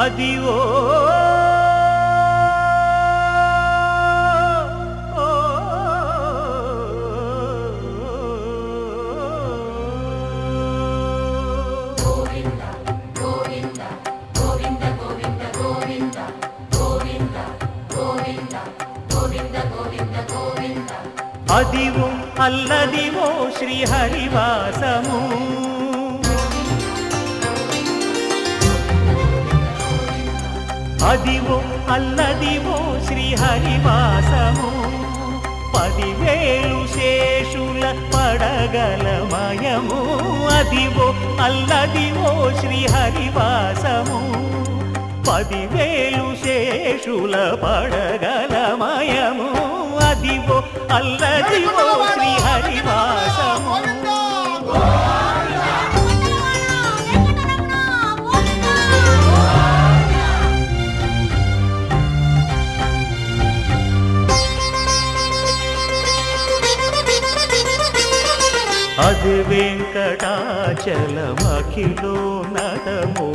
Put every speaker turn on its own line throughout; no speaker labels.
అదివో అదివో అల్లదివో శ్రీహరివాసము అదివో అల్లదివో శ్రీహరివాసము 10,000 శేషుల పడగలమయము అదివో అల్లదివో శ్రీహరివాసము 10,000 శేషుల పడగలమయము అదివో అల్లదివో శ్రీహరివాసము అది వెంకటాచలమఖిలోన్నతము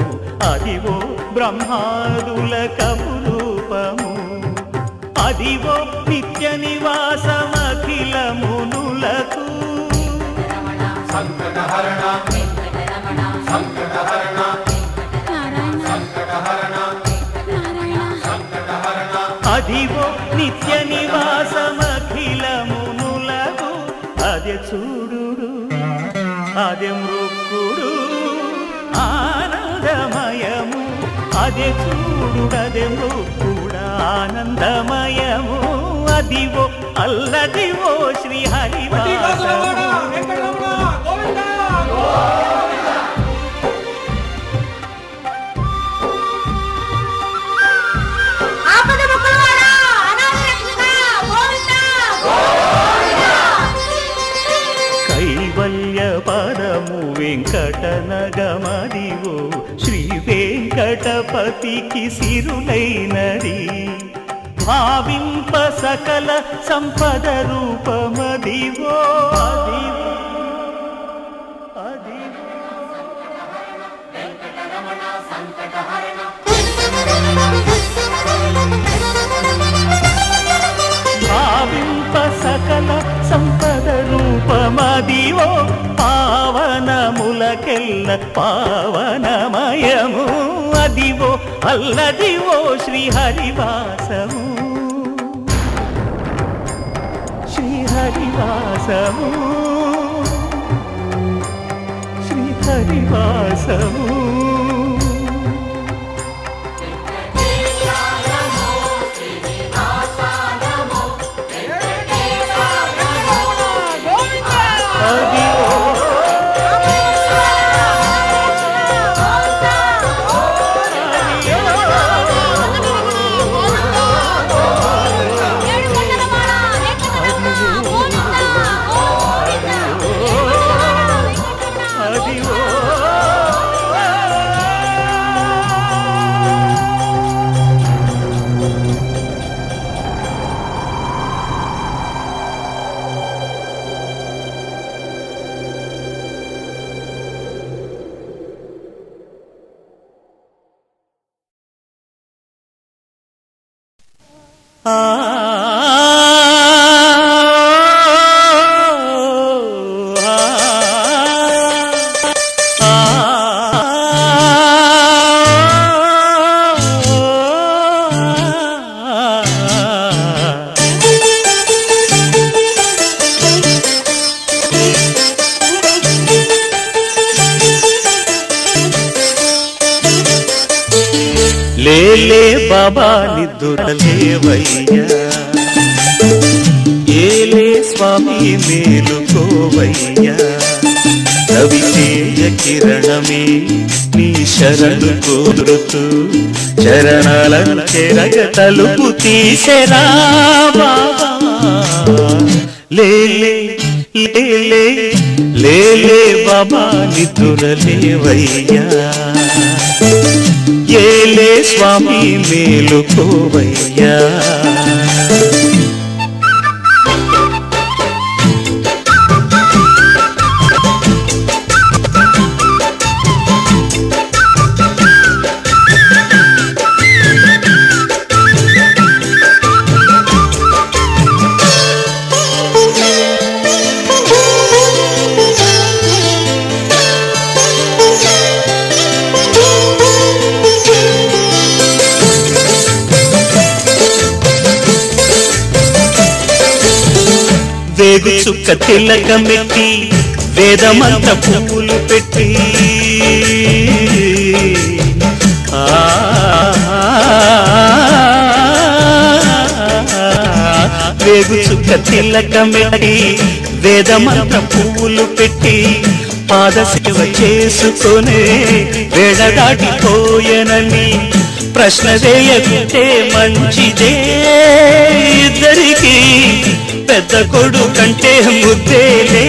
అదివో బ్రహ్మాదుల కపురూపము అదివో నిత్య నివాసమఖిలమునులకు సంకటహరణ సంకటహరణ సంకటహరణ అదివో నిత్య నివాసమఖిలమునులకు అదే చూడు అదే మృక్కుడు ఆనందమయము అదే చూడుడదే మృక్కుడు ఆనందమయము అదివో అల్లదివో శ్రీహరివాసము పదము వెంకటనగమదివో శ్రీ వెంకటపతికి సిరులైనది భావింప సకల సంపద రూపమదివో భావింప సకల సంపద రూపమదివో పావనములకెల్ల పావనమయము అదివో అల్లదివో శ్రీహరివాసము శ్రీహరివాసము శ్రీహరివాసము లేలే బాబా నిద్దురలేవయ్యా ఏలే స్వామి మేలుకోవయ్యా రవితేజ కిరణమే నీ శరణు కోరుతూ చరణాలను చెరగ తలుపు తీసెరా బాబా లేలే లేలే లేలే బాబా నిద్దురలేవయ్యా ఏలే స్వామి మేలుకోవయ్యా వేగు చుక్క తిలకమెట్టి వేదమంత పువ్వులు పెట్టి వేగు చుక్క తిలకమెట్టి వేదమంత పువ్వులు పెట్టి పాదసేవ చేసుకునే వేళ దాటిపోయనని ప్రశ్న వేయకుంటే మంచిదే ఇద్దరికి పెద్ద కొడుకంటే ముద్దేలే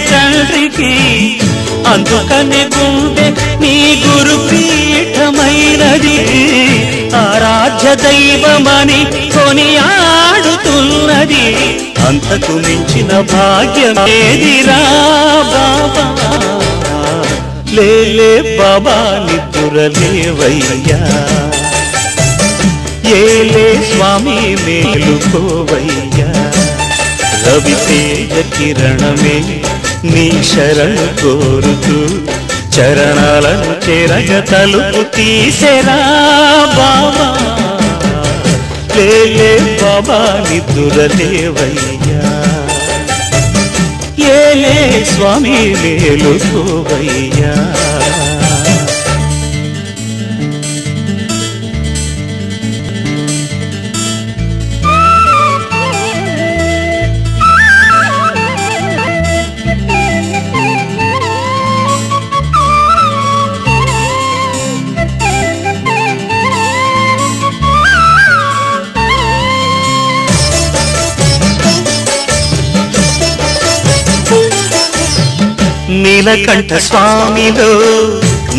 తండ్రికి అందుకనే గుండె నీ గురుపీఠమైనది ఆరాధ్య దైవమని కొనియాడుతున్నది అంతకు మించిన భాగ్యమేదిరా బాబా లేలే బాబా నిద్దురలేవయ్యా ఏలే స్వామి మేలుకోవయ్యా రవితేజ కిరణమే నీ శరణు కోరుతూ చరణాలను చెరగ తలుపు తీసెరా బాబా లేలే బాబా నిద్దురలేవయ్యా ఏలే స్వామి మేలుకోవయ్యా నీలకంఠ స్వామిలో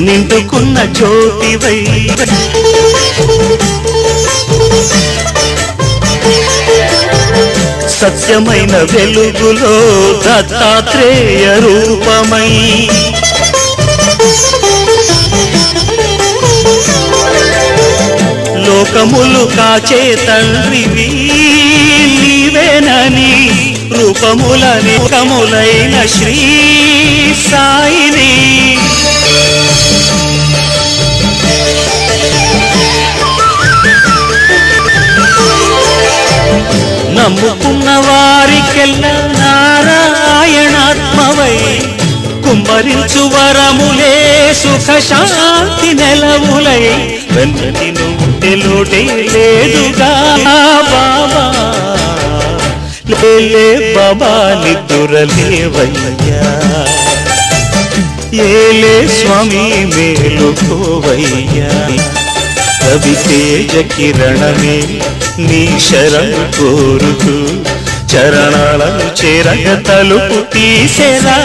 నిండుకున్న జ్యోతివై సత్యమైన వెలుగులో దత్తాత్రేయ రూపమై లోకములు కాచే తండ్రివి నీవేనని రూపములైన శ్రీ సాయిని నమ్ముకున్న వారికెల్లా నారాయణాత్మవై కుమ్మరించు వరములే సుఖ శాంతి నెలవులై వెన్నటి నుండి లోటే లేదుగా బాబా లేలే బాబా నిద్దురలేవయ్యా ఏలే స్వామి మేలుకోవయ్యా రవితేజ కిరణమే నీ శరణు కోరుతూ చరణాలను చెరగ తలుపు తీసెరా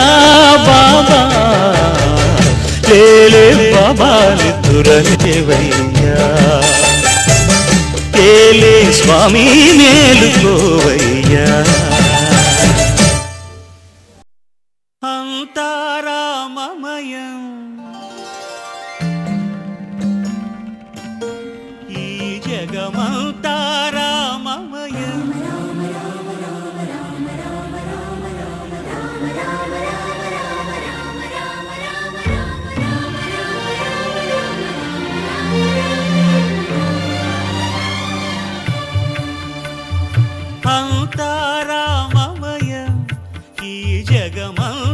బాబా లేలే బాబా నిద్దురలేవయ్యా ఏలే స్వామి మేలుకోవయ్యా అంతారామమయం ఈ జగమంతారామమయం అంతారామమయం ఈ జగమంతారామమయం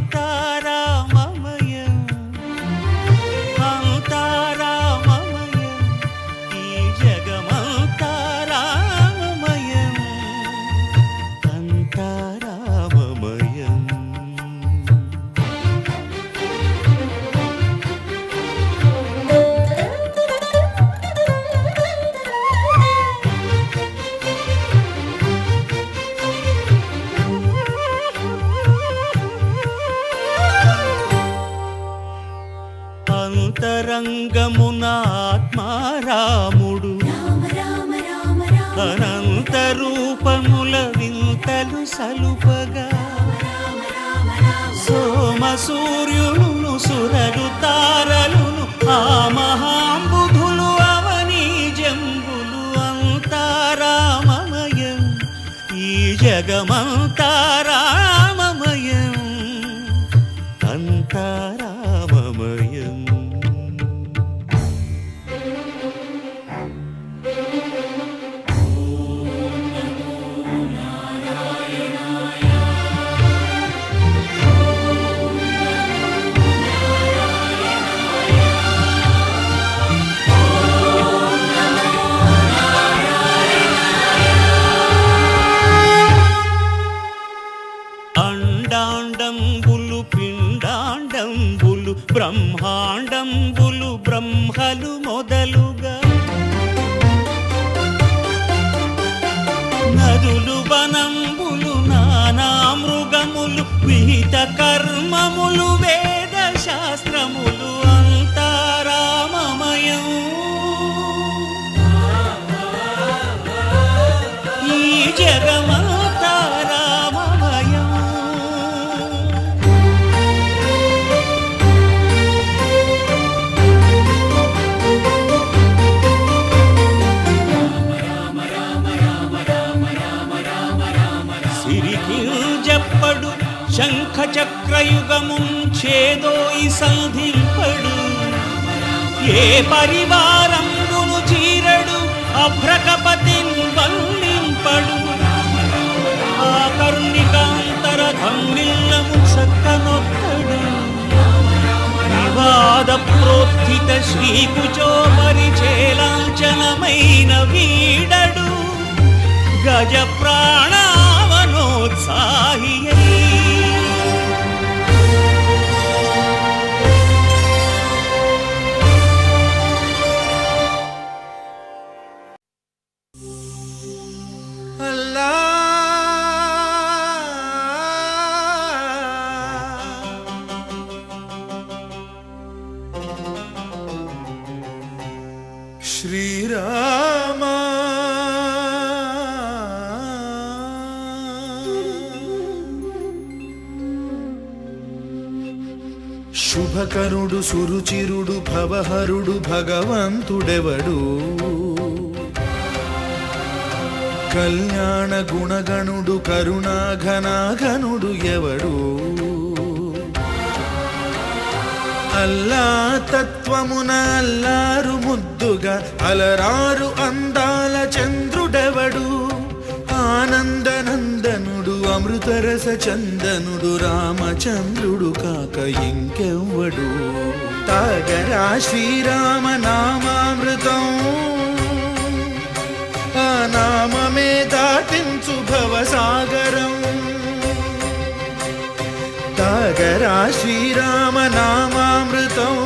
అంతారామమయం ఈ జగమంతారామమయం అంతారామమయం అంతరంగమున ఆత్మారాముడు అనంత రూపముల వింతలు సలుపగా సోమ సూర్యులను సురలు తారలును ఆ మహాంబుధులు అవనీ జంబులు అంతారామమయం ఈ జగమంతారామమయం అంతారామమయం
నారాయణాయ
బ్రహ్మాండంబులు బ్రహ్మలు మొదలుగా నదులు వనంబులు నానా మృగములు విహిత కర్మములు వేద శాస్త్రములు అంతారామమయం ఈ జగమంతా రామమయం సిరికింజప్పడు శంఖ చక్రయుగముం ఛేదోయి సంధింపడు ఏ పరివారంబును చీరడు అభ్రకపతిన్ వల్లింపడు ఆ కరుణికాంతరథం నిల్లము చక్కనొక్కడు వివాద ప్రోత్థిత శ్రీకుచో పరిచేలాంఛనమైన వీడడు గజ ప్రాణావనోత్సాహియై
శ్రీరామ శుభకరుడు సురుచిరుడు భవహరుడు భగవంతుడెవడు కళ్యాణ గుణగణుడు కరుణాఘనాఘనుడు ఎవడు అల్లా తత్వమున అల్లారు ముద్దుగా అలరారు అందాల చంద్రుడెవడు ఆనందనందనుడు అమృతరస చందనుడు రామచంద్రుడు కాక ఇంకెవ్వడు తాగరా శ్రీరామ నామామృతం ఆ నామమే దాటించు భవసాగరం తాగరా శ్రీరామ నామామృతం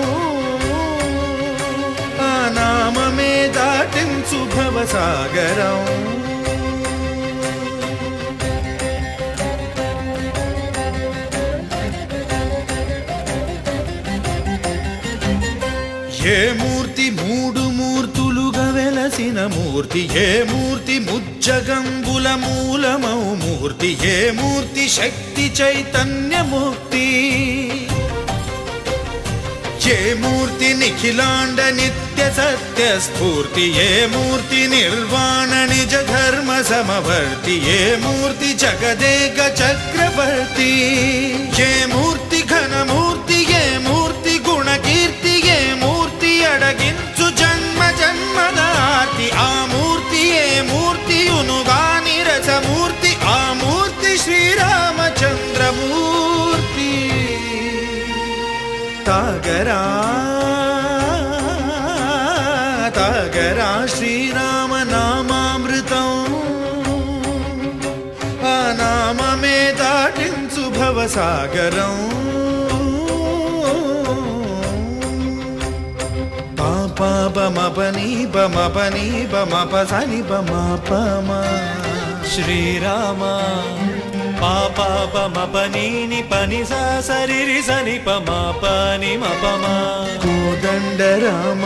ఆ నామమే దాటించు భవసాగరం ఏ మూర్తి మూడు మూర్తులుగా వెలసిన మూర్తి ఏ మూర్తి ముజ్జగంబుల మూలమౌ మూర్తి ఏ మూర్తి శక్తి చైతన్యమూర్తి ఏ మూర్తి నిఖిలాండ నిత్య సత్య స్ఫూర్తి ఏ మూర్తి నిర్వాణ నిజ ధర్మ సమవర్తి ఏ మూర్తి జగదేక చక్రవర్తి ఏ మూర్తి ఘనమూర్తి ఏ మూర్తి గుణకీర్తి ఏ మూర్తి అడగించు జన్మ జన్మదార్తి ఆ మూర్తి ఏ మూర్తియునుగా నిరసమూర్తి ఆ మూర్తి శ్రీరామచంద్రమూర్తి తాగరా తాగరా శ్రీరామ నామామృతం ఆ నామమే దాటించు భవసాగరం పాపమపని బమపని బమపసని బమపమ
శ్రీరామ పాపమపని పని సరి సని పమపని మపమా
కోదండ రామ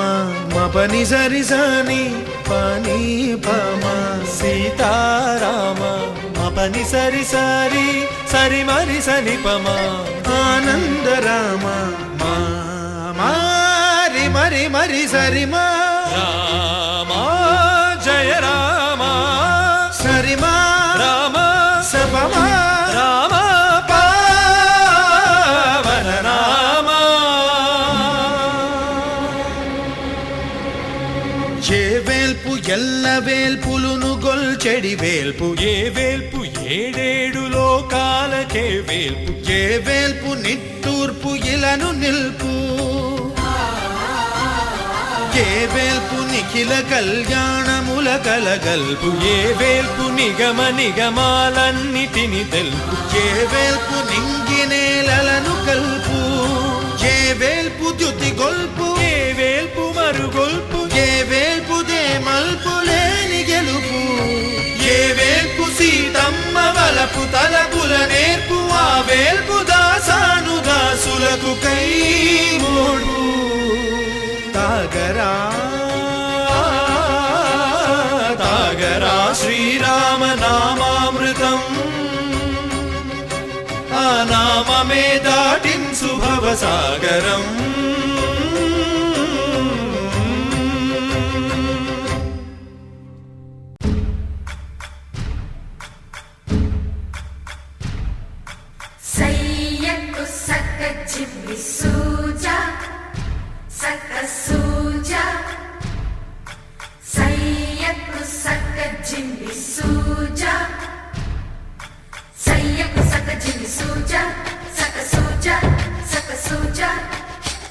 మపని సరి సని పని పమ
సీతారామ మపని సరి సరి సరి మరి సని పమా
ఆనంద రామ మారి మరి మరి సరి మా
రామ జయ రామ
సరి మా
రామ
సపమా
రామ పావన రామ
ఏ వేల్పు ఎల్ల వేల్పులును గొల్చెడి వేల్పు
ఏ వేల్పు ఏడేడు లోకాలకే వేల్పు
ఏ వేల్పు నిట్టూర్పు ఇలను నిల్పు ఏ వేల్పు నిఖిల కళ్యాణముల కలగల్పు
ఏ వేల్పు నిగమ నిగమాలన్నిటిని తెలుపు
ఏ వేల్పు నింగి నేలలను కల్పు ఏ వేల్పు ద్యుతి గొల్పు
ఏ వేల్పు మరుగొల్పు
ఏ వేల్పు దే మల్పు లేని గెలుపు
ఏ వేల్పు సీతమ్మ వలపు తలపుల నేర్పు ఆ వేల్పు దాసాను దాసులకు కై మోడు తాగరా తాగరా శ్రీరామ నామామృతం ఆ నామమే దాటించు భవసాగరం
సయ్యకు సక్క చిమ్మి సూజా సక్క సూజా సయ్యకు సక్క చిమ్మి సూజా సయ్యకు సక్క చిమ్మి సూజా సక్క సూజా సక్క సూజా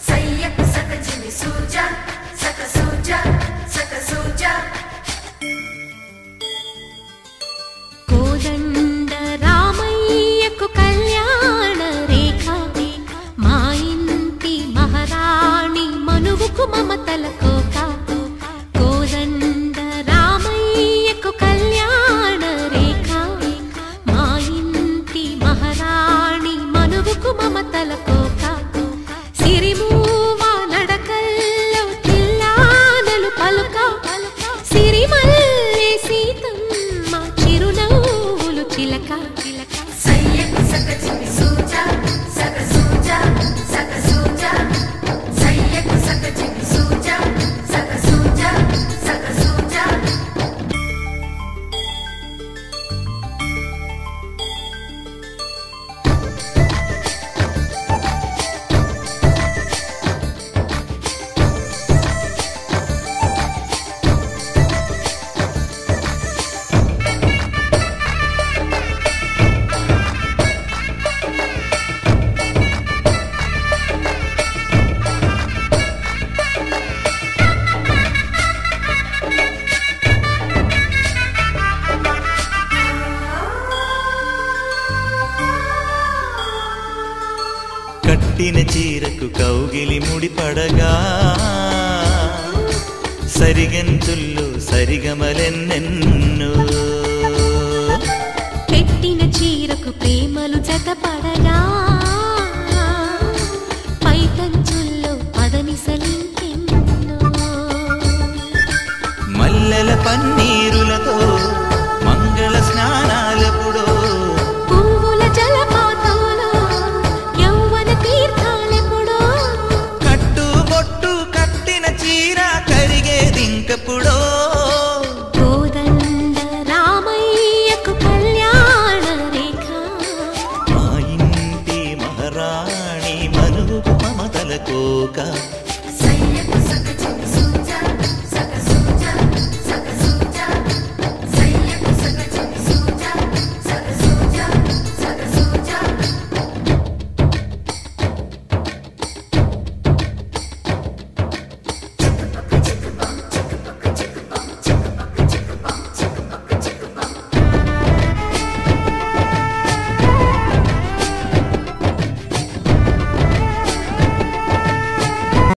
సయ్యకు సక్క చిమ్మి సూజా సక్క సూజా సక్క సూజా
కోదండ రామయ్యకు కళ్యాణ రేఖ మా ఇంటి మహారాణి మనువుకు మమతల కోక కోదండ రామయ్యకు కళ్యాణ రేఖ మా ఇంటి మహారాణి మనువుకు మమతల కోక సిరిమూవ నడకల్లో తిల్లానలు పలుక సిరిమల్లె సీతమ్మ చిరునవ్వులు చిలక
సయ్యకు సక్క చిమ్మి సూజా సక్క సూజా సక్క సూజా సయ్యకు సక్క చిమ్మి సూజా సక్క సూజా సక్క సూజా
కట్టిన చీరకు కౌగిలి ముడిపడగా సరిగంతుల్లో సరిగమలెన్నెన్నో
పెట్టిన చీరకు ప్రేమలు జతపడగా